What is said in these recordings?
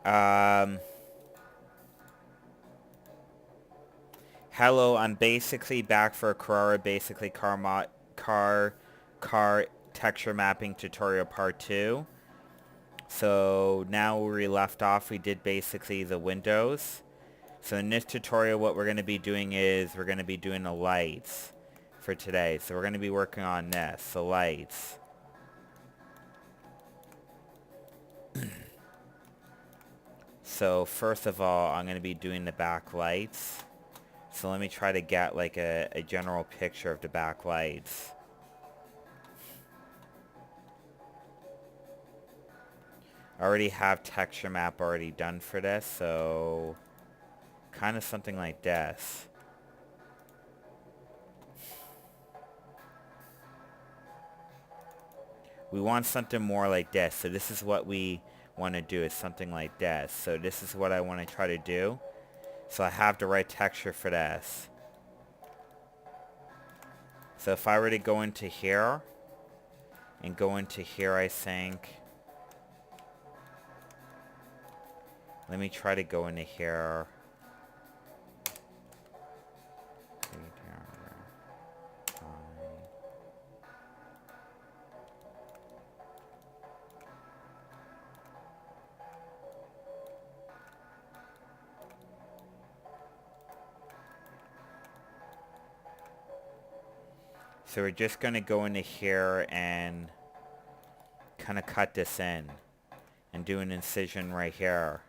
Um, Hello, I'm basically back for a Carrara, basically car texture mapping tutorial part 2. So now where we left off, we did basically the windows. So in this tutorial, what we're going to be doing is we're going to be doing the lights for today. So we're going to be working on this, the lights. So first of all, I'm going to be doing the back lights. So let me try to get like a general picture of the back lights. I already have texture map already done for this, so kind of something like this. We want something more like this, so this is what we want to do, is something like this. So this is what I want to try to do. So I have the right texture for this. So if I were to go into here, and go into here, I think. Let me try to go into here. So we're just going to go into here and kind of cut this in and do an incision right here.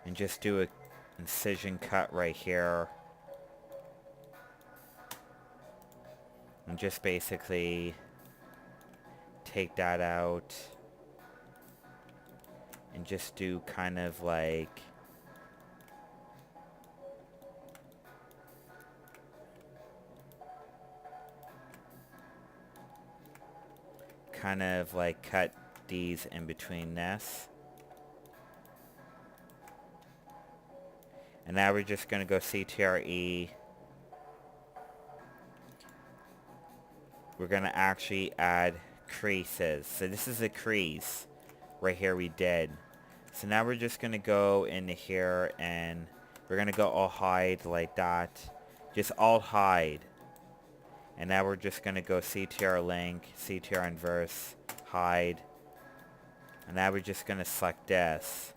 And just do a incision cut right here. And just basically take that out. And just do kind of like cut these in between this. And now we're just going to go CTRE. We're going to actually add creases. So this is a crease right here we did. So now we're just going to go into here and we're going to go all hide like that. Just alt hide. And now we're just going to go CTR link, CTR inverse, hide. And now we're just going to select this.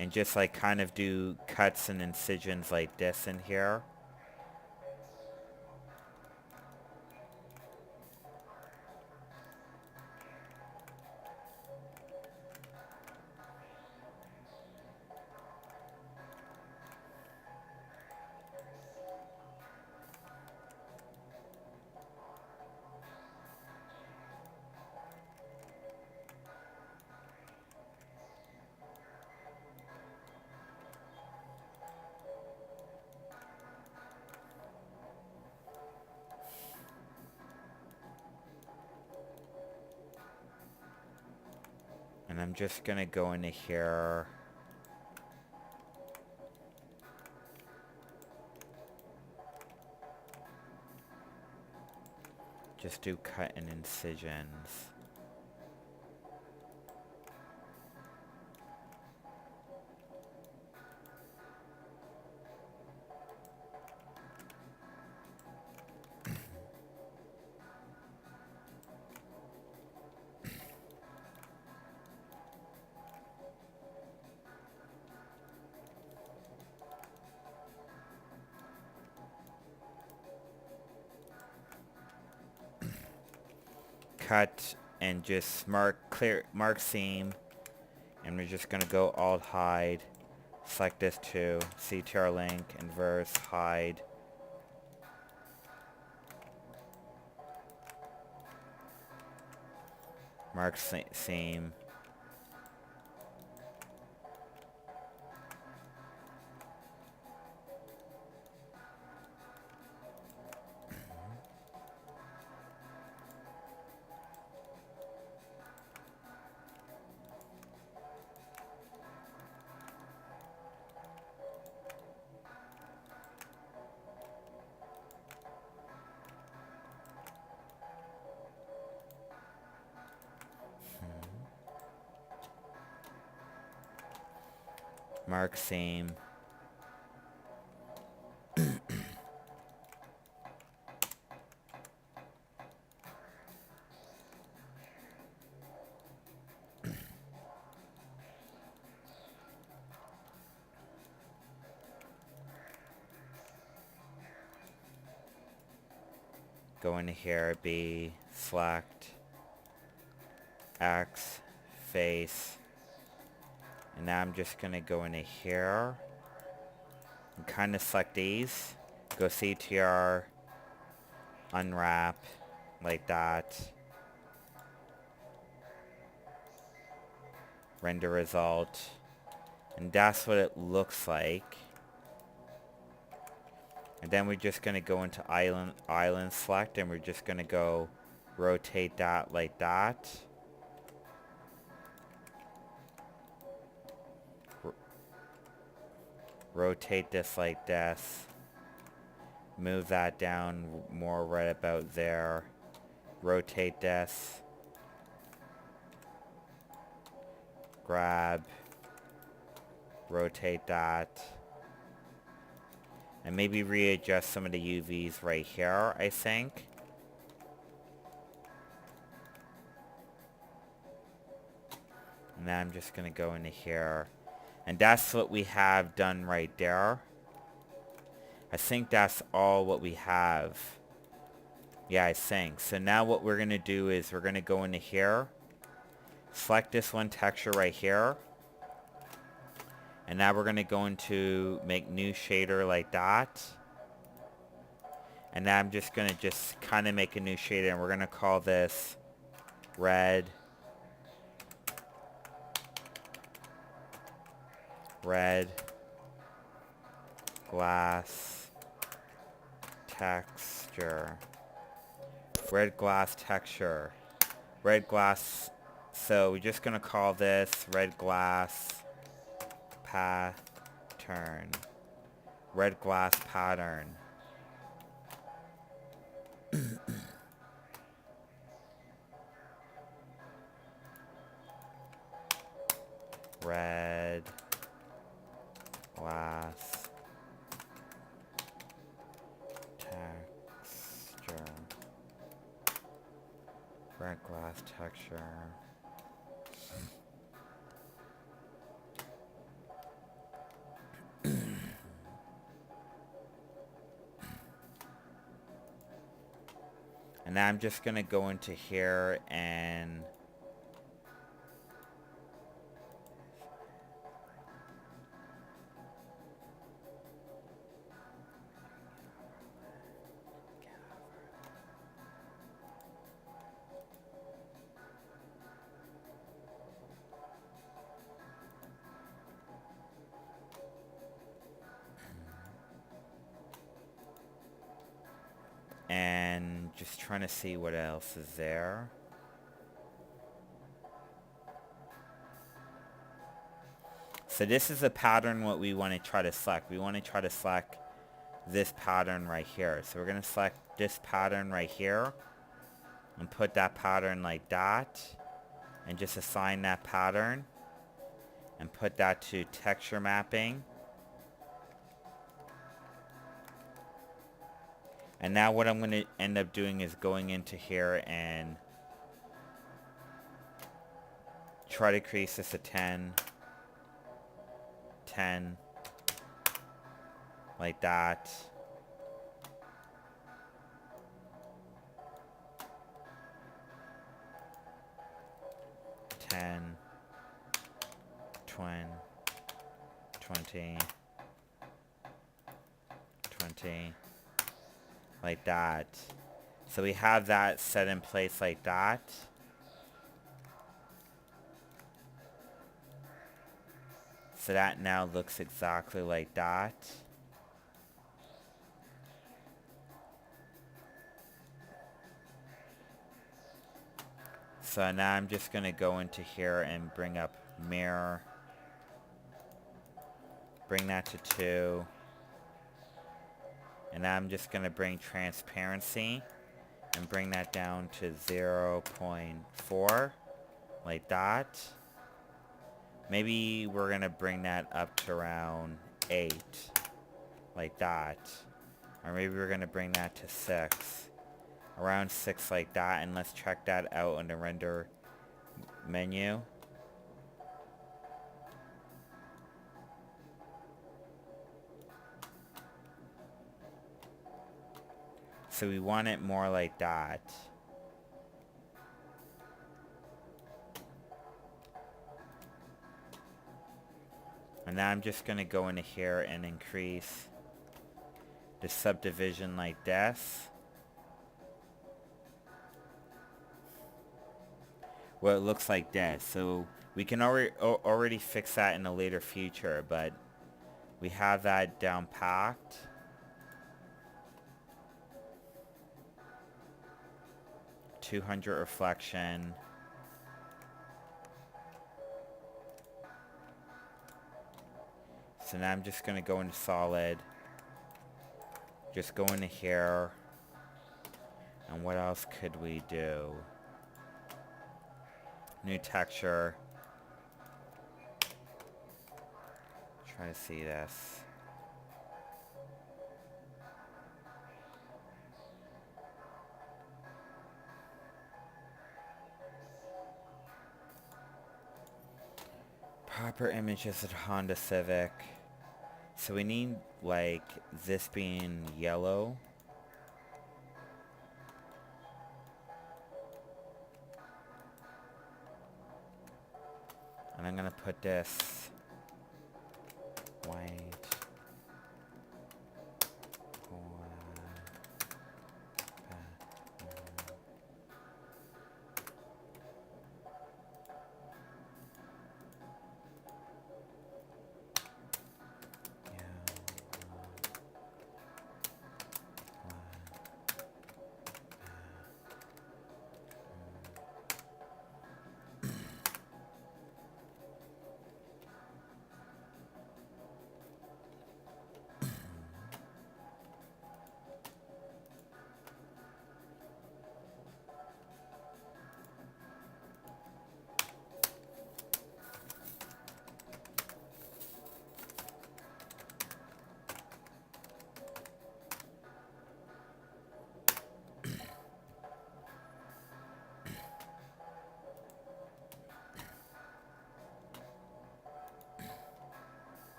And just like kind of do cuts and incisions like this in here. And I'm just going to go into here. Just do cut and incisions. Cut and just mark seam, And we're just going to go Alt hide, select this too, CTR link, inverse, hide. Mark seam. Mark seam. Go into here, B, select, X, face. And now I'm just going to go into here and kind of select these. Go CTR, unwrap, like that. Render result. And that's what it looks like. And then we're just going to go into island select, and we're just going to go rotate that like that. Rotate this like this. Move that down more right about there. Rotate this. Grab. Rotate that. And maybe readjust some of the UVs right here, I think. And now I'm just going to go into here. And that's what we have done right there. I think that's all what we have. Yeah, I think. So now what we're going to do is we're going to go into here. Select this one texture right here. And now we're going to go into make new shader like that. And now I'm just going to just kind of make a new shader, and we're going to call this red glass texture. Red glass texture. Red glass. So we're just going to call this red glass pattern. Red glass pattern. Red glass texture. Red glass texture. And now I'm just going to go into here and just trying to see what else is there. So this is a pattern what we want to try to select. We want to try to select this pattern right here. So we're going to select this pattern right here and put that pattern like that, and just assign that pattern and put that to texture mapping. And now what I'm going to end up doing is going into here and try to create this a 10, like that. 10. 20, 20, 20, like that. So we have that set in place like that. So that now looks exactly like that. So now I'm just going to go into here and bring up mirror. Bring that to 2. And now I'm just going to bring transparency and bring that down to 0.4, like that. Maybe we're going to bring that up to around 8, like that. Or maybe we're going to bring that to 6. Around 6 like that. And let's check that out in the render menu. So we want it more like that. And now I'm just going to go into here and increase the subdivision like this. Well, it looks like this. So we can already fix that in a later future, but we have that down packed. $200 reflection. So now I'm just going to go into solid. Just go into here. And what else could we do? New texture. Try to see this. Proper images of Honda Civic. So we need like this being yellow. And I'm gonna put this white.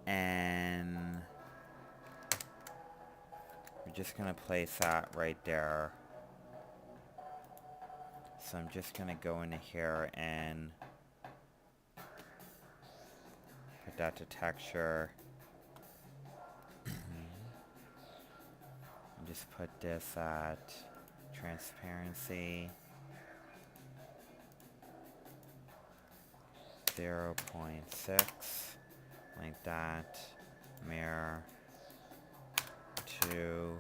And we're just gonna place that right there. So I'm just gonna go into here and put that to texture. And just put this at transparency 0.6, like that. Mirror 2.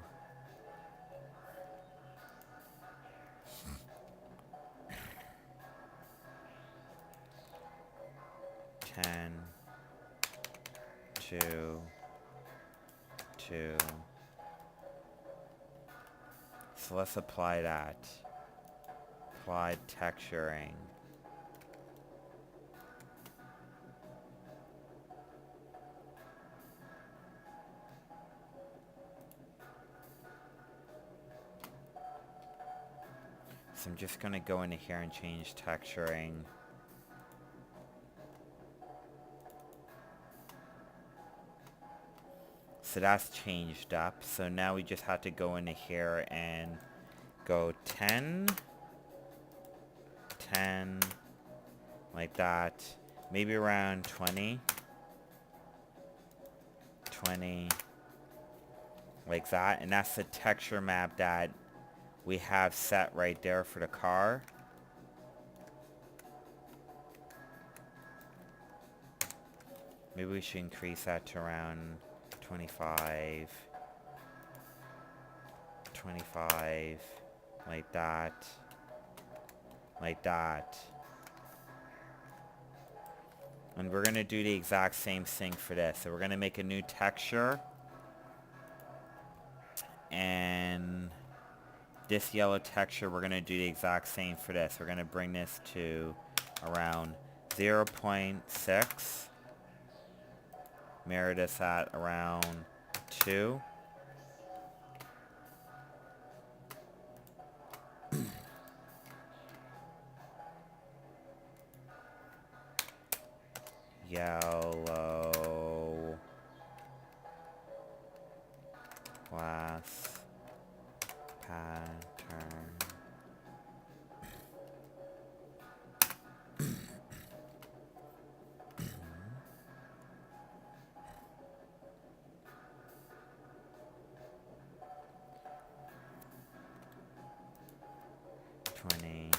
Ten, 2, 2. So let's apply that. Applied texturing. So I'm just going to go into here and change texturing. So that's changed up. So now we just have to go into here and go 10, 10, like that. Maybe around 20, 20, like that. And that's the texture map that we have set right there for the car. Maybe we should increase that to around 25, 25, like that, like that. And we're going to do the exact same thing for this. So we're going to make a new texture. And this yellow texture, we're going to do the exact same for this. We're going to bring this to around 0.6. Mirror this at around 2. Yellow glass pattern. Twenty.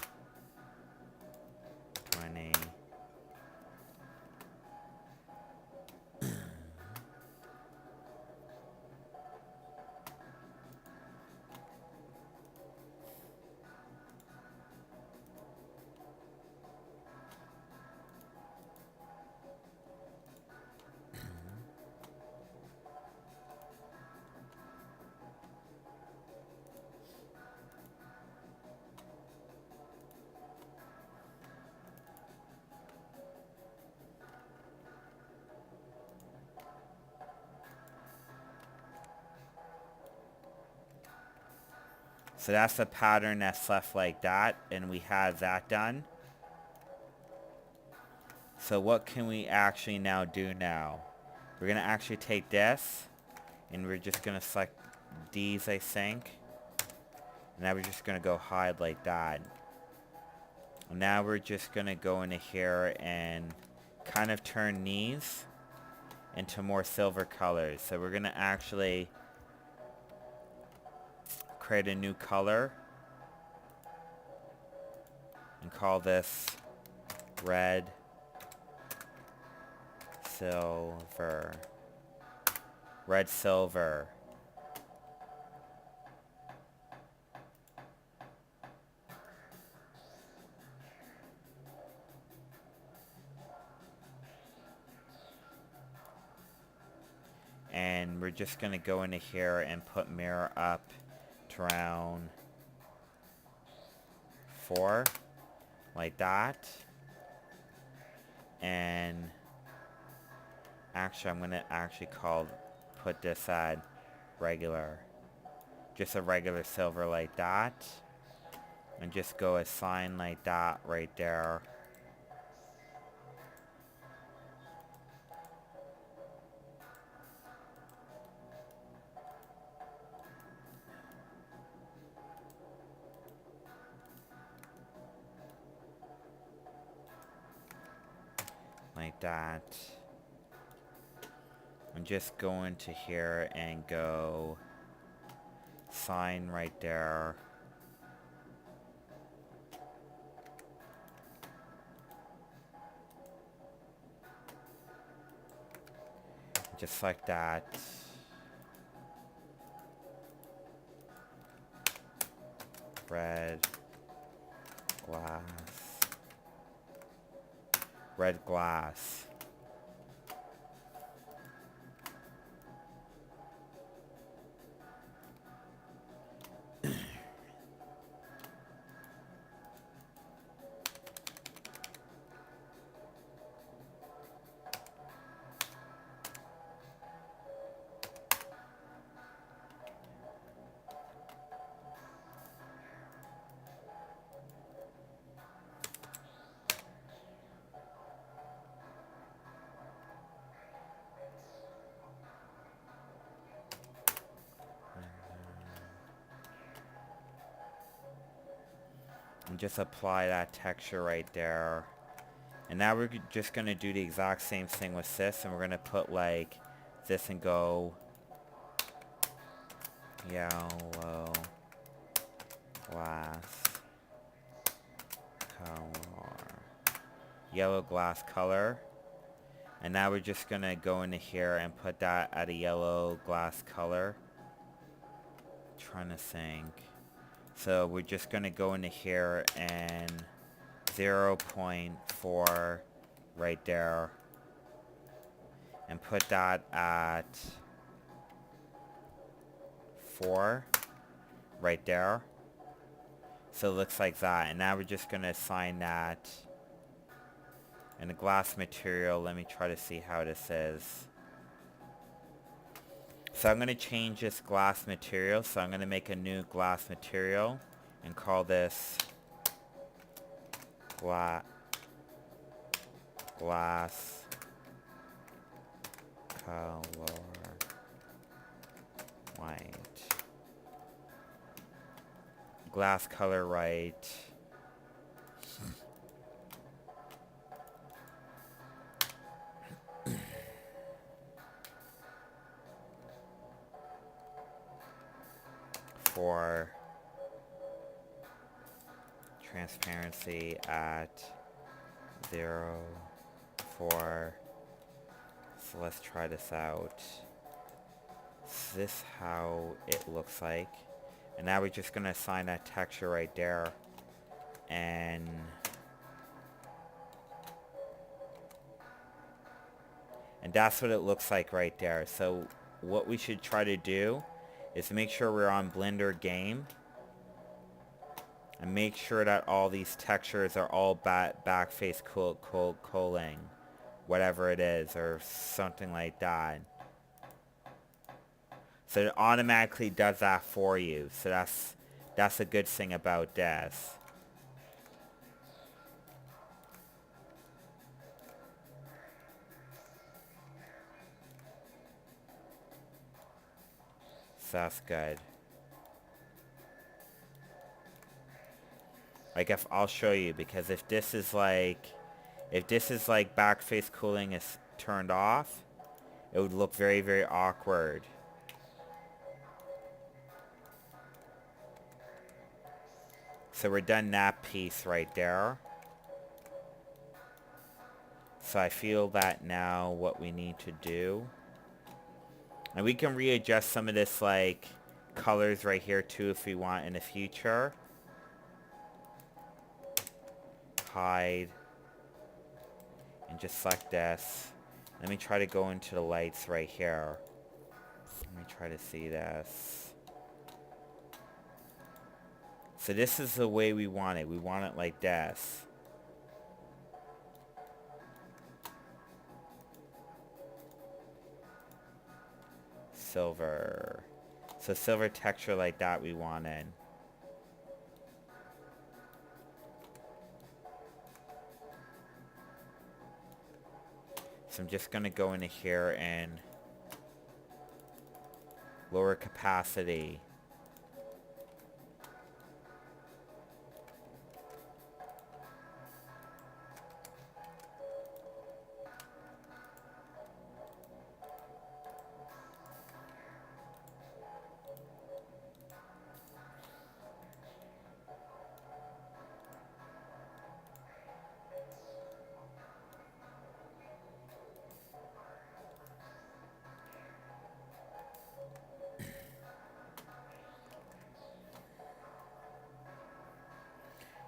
'Cause that's the pattern that's left like that, and we have that done. So what can we actually now do now? We're going to actually take this, and we're just going to select these, I think. And now we're just going to go hide like that. And now we're just going to go into here and kind of turn these into more silver colors. So we're going to actually create a new color and call this red silver. Red silver. And we're just going to go into here and put mirror up to around 4, like that. And actually, I'm going to actually put this at regular. Just a regular silver like that. And just go a sign like that right there. Like that. I'm just going to here and go sign right there. Just like that. Red glass. Red glass. And just apply that texture right there. And now we're just going to do the exact same thing with this, and we're going to put like this and go yellow glass color. Yellow glass color. And now we're just going to go into here and put that at a yellow glass color. Trying to think. So we're just going to go into here and 0.4 right there. And put that at 4 right there. So it looks like that. And now we're just going to assign that. And the glass material, let me try to see how this is. So I'm going to change this glass material. So I'm going to make a new glass material and call this glass color white. Glass color white. For transparency at 0.4. So let's try this out. Is this how it looks like? And now we're just going to assign that texture right there. And that's what it looks like right there. So what we should try to do is make sure we're on Blender Game. And make sure that all these textures are all backface culling. Whatever it is, or something like that. So it automatically does that for you. So that's a good thing about this. So that's good. Like if I'll show you, because if this is like backface cooling is turned off, it would look very, very awkward. So we're done that piece right there. So I feel that now what we need to do, and we can readjust some of this like colors right here too if we want in the future. Hide. And just select this. Let me try to go into the lights right here. Let me try to see this. So this is the way we want it. We want it like this. Silver. So silver texture like that we wanted. So I'm just going to go into here and lower capacity.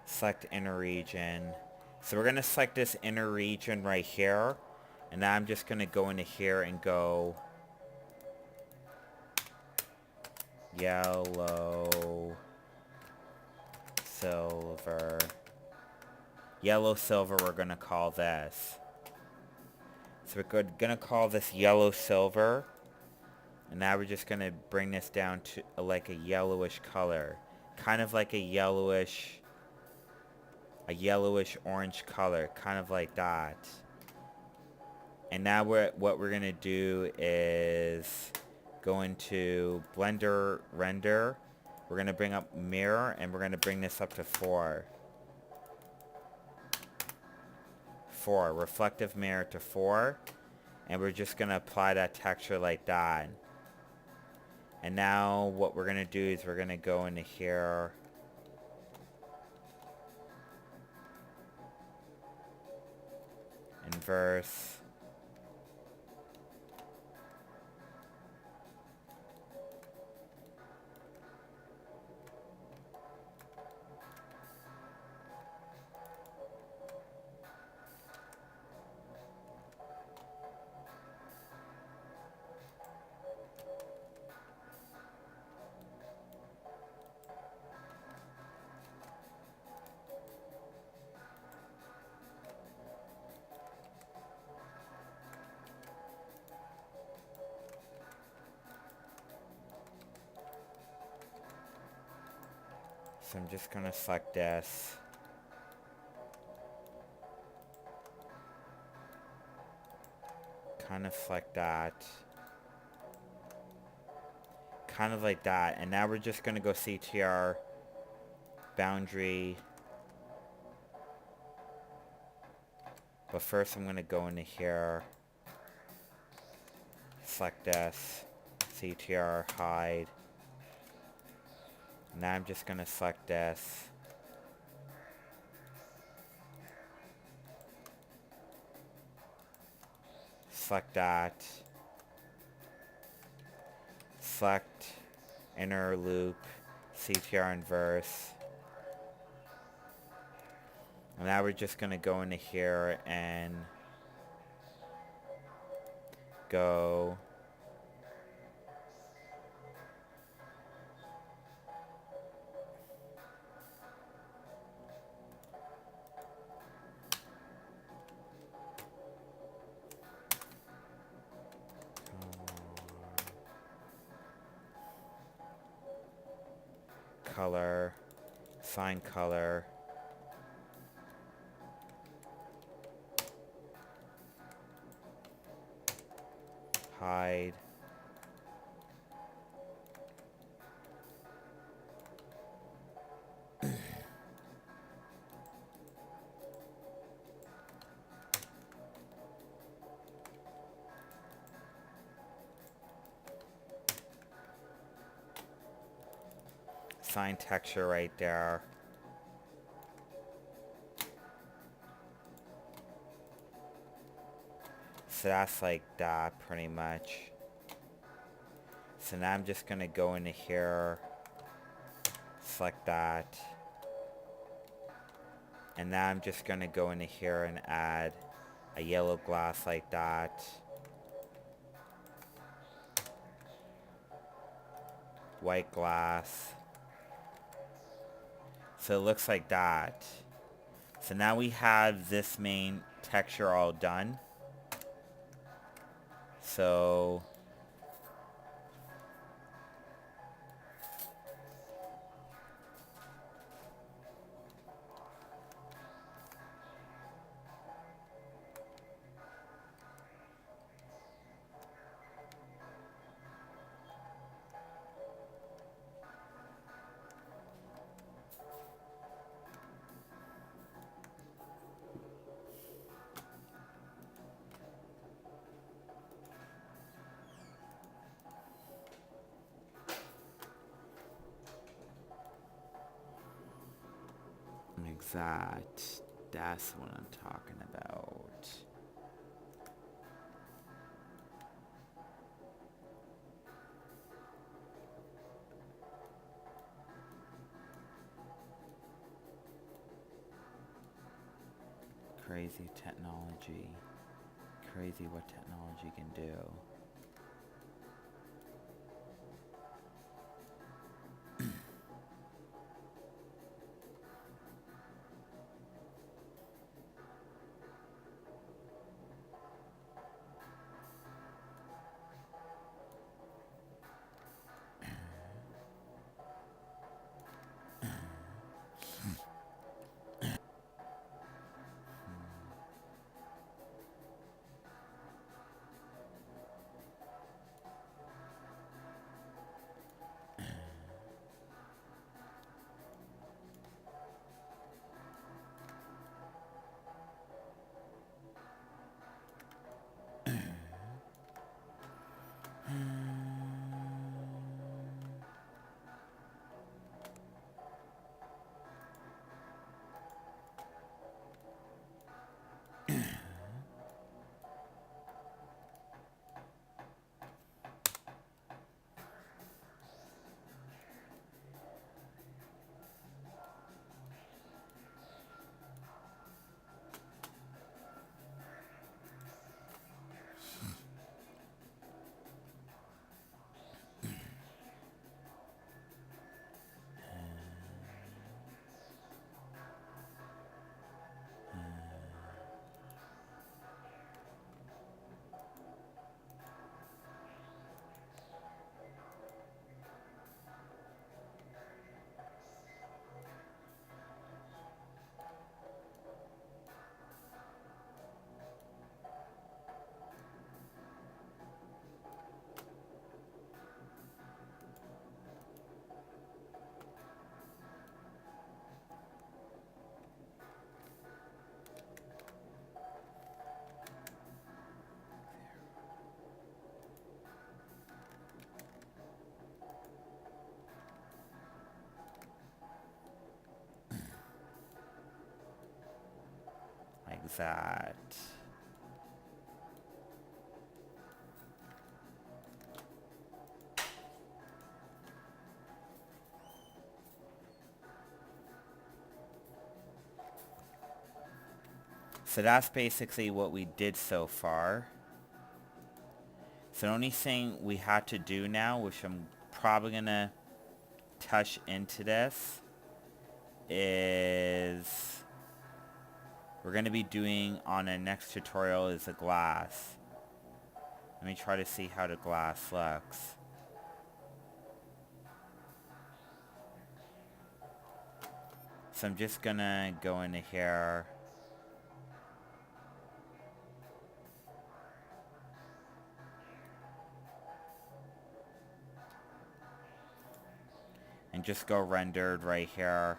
Select inner region. So we're going to select this inner region right here. And now I'm just going to go into here and go yellow, silver. Yellow, silver we're going to call this. So we're going to call this yellow, silver. And now we're just going to bring this down to like a yellowish color. Kind of like a yellowish orange color, kind of like that. And now what we're going to do is go into Blender Render. We're going to bring up Mirror, and we're going to bring this up to 4. 4. Reflective mirror to 4. And we're just going to apply that texture like that. And now what we're going to do is we're going to go into here. Inverse. So I'm just going to select this. Kind of select that. Kind of like that. And now we're just going to go CTR boundary. But first I'm going to go into here. Select this. CTR hide. Now I'm just going to select this. Select that. Select inner loop. CTR inverse. And now we're just going to go into here and go color, find color, hide, assign texture right there. So that's like that pretty much. So now I'm just going to go into here, select that. And now I'm just going to go into here and add a yellow glass like that. White glass. So it looks like that. So now we have this main texture all done. So exact. That's what I'm talking about. Crazy technology. Crazy what technology can do. Like that. So that's basically what we did so far. So the only thing we had to do now, which I'm probably going to touch into this, is we're going to be doing on the next tutorial is a glass. Let me try to see how the glass looks. So I'm just going to go into here. And just go rendered right here.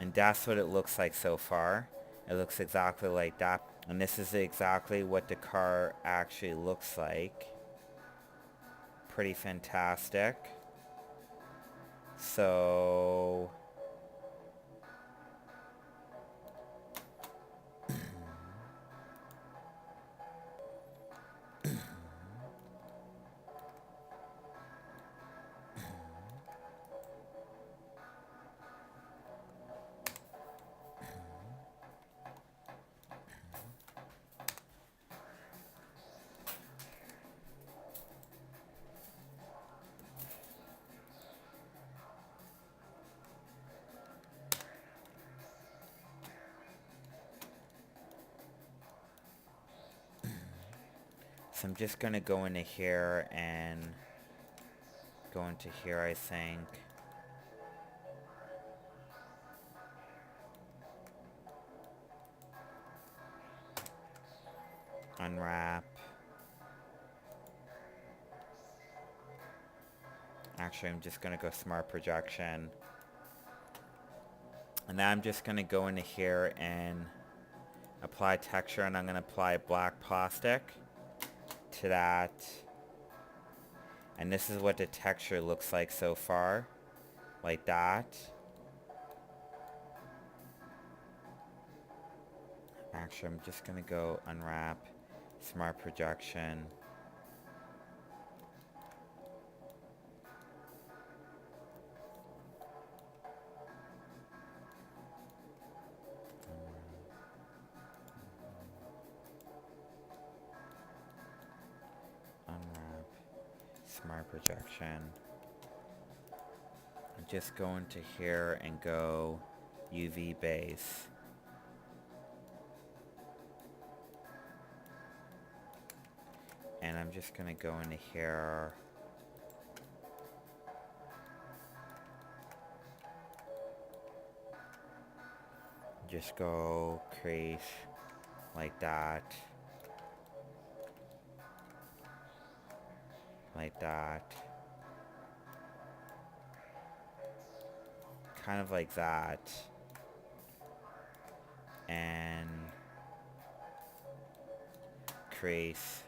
And that's what it looks like so far. It looks exactly like that. And this is exactly what the car actually looks like. Pretty fantastic. So I'm just going to go into here and go into here, I think. Unwrap. Actually, I'm just going to go smart projection. And now I'm just going to go into here and apply texture, and I'm going to apply black plastic to that. And this is what the texture looks like so far. Like that. Actually, I'm just going to go unwrap smart projection. Unwrap smart projection. And just go into here and go UV base. And I'm just going to go into here. Just go crease like that. Like that. Kind of like that. And crease.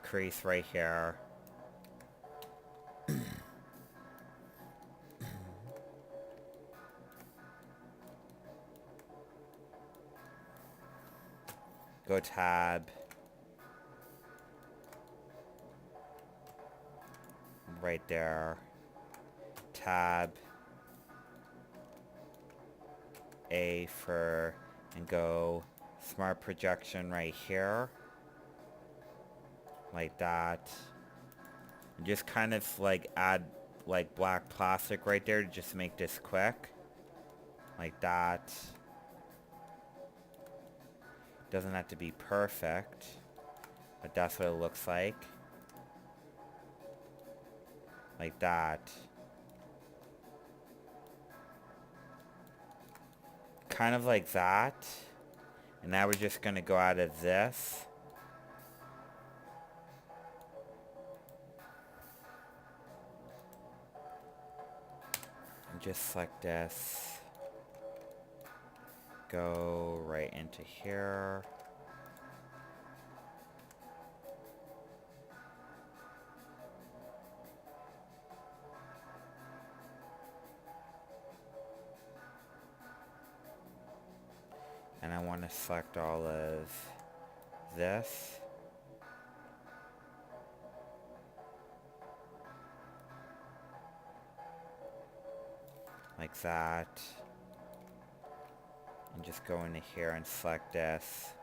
Crease right here. Go tab. Right there. Tab. A for, and go smart projection right here. Like that. And just kind of like add like black plastic right there to just make this quick. Like that. Doesn't have to be perfect, but that's what it looks like. Like that. Kind of like that. And now we're just going to go out of this. And just select this. Go right into here. And I want to select all of this. Like that. And just go into here and select this.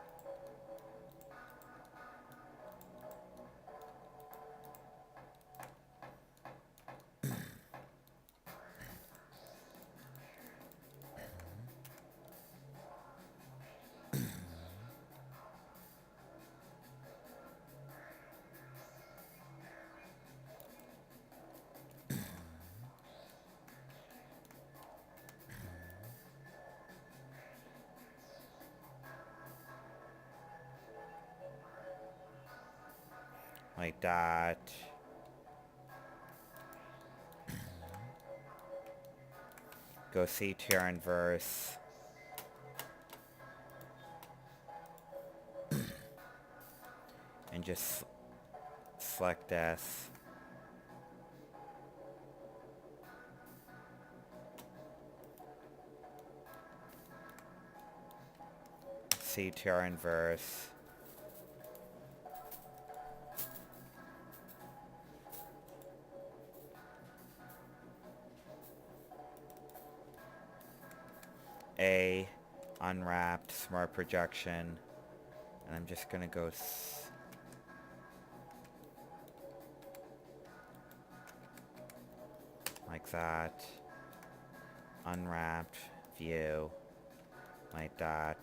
Like that. Go see tier inverse. And just select this. See tier inverse. A, unwrapped, smart projection, and I'm just gonna go like that, unwrapped, view, like that,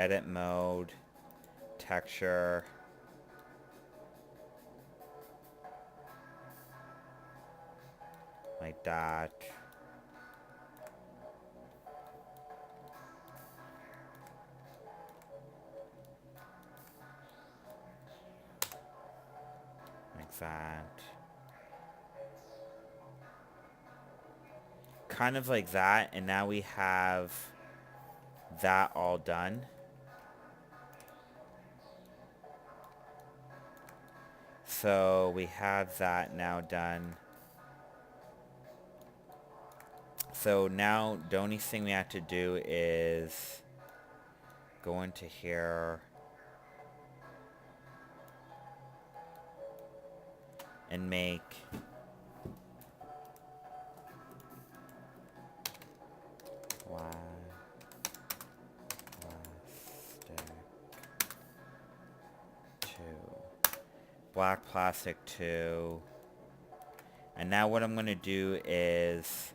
edit mode, texture, like that. Like that. Kind of like that, and now we have that all done. So we have that now done. So now the only thing we have to do is go into here and make black plastic 2. And now what I'm going to do is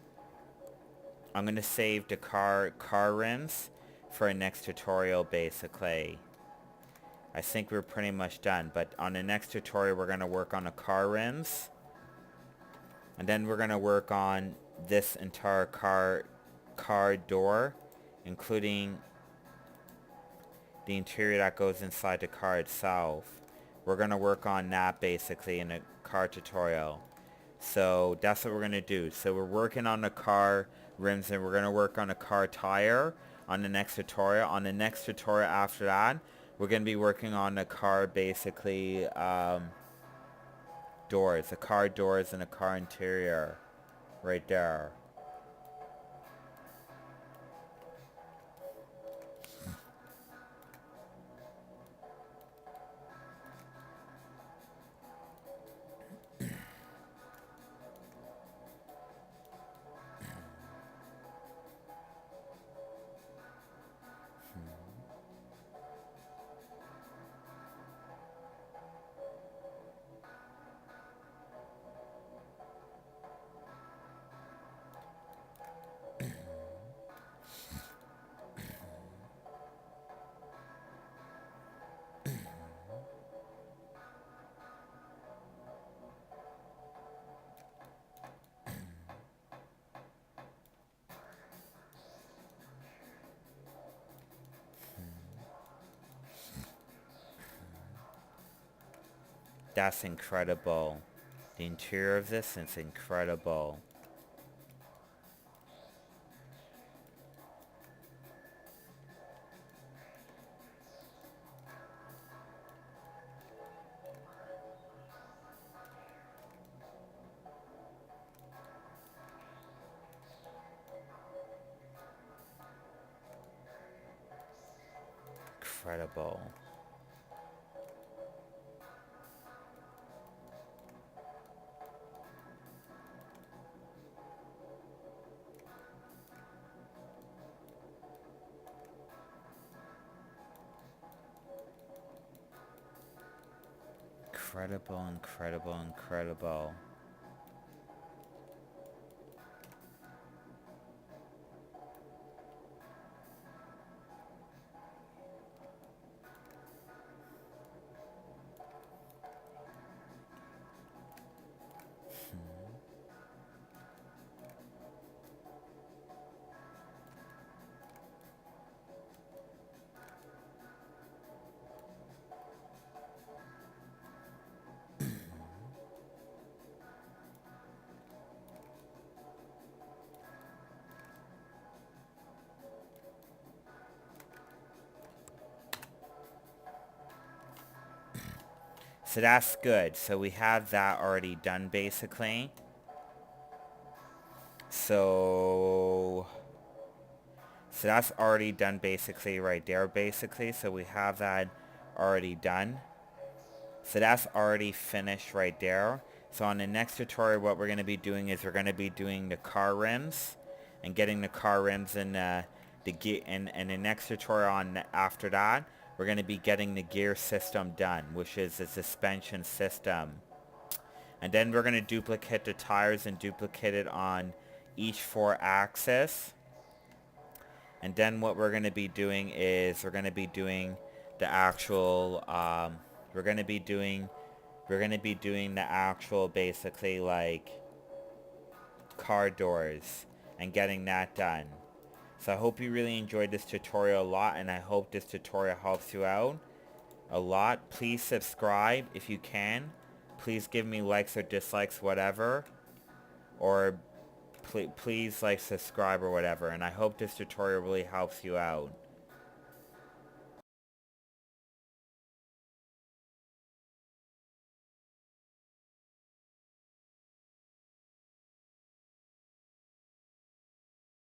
I'm going to save the car rims for a next tutorial basically. I think we're pretty much done, but on the next tutorial we're going to work on the car rims. And then we're going to work on this entire car door, including the interior that goes inside the car itself. We're going to work on that basically in a car tutorial. So that's what we're going to do. So we're working on the car rims, and we're going to work on the car tire on the next tutorial. On the next tutorial after that, we're going to be working on the car basically doors. The car doors and the car interior right there. That's incredible. The interior of this is incredible. Incredible. Incredible, incredible, incredible. So that's good. So we have that already done basically. So that's already done basically right there basically. So we have that already done. So that's already finished right there. So on the next tutorial what we're going to be doing is we're going to be doing the car rims and getting the car rims in the gear, and the next tutorial on after that we're going to be getting the gear system done, which is the suspension system. And then we're going to duplicate the tires and duplicate it on each 4 axes. And then what we're going to be doing is we're going to be doing the actual, we're going to be doing, the actual basically like car doors and getting that done. So I hope you really enjoyed this tutorial a lot, and I hope this tutorial helps you out a lot. Please subscribe if you can. Please give me likes or dislikes, whatever. Or please like subscribe or whatever. And I hope this tutorial really helps you out.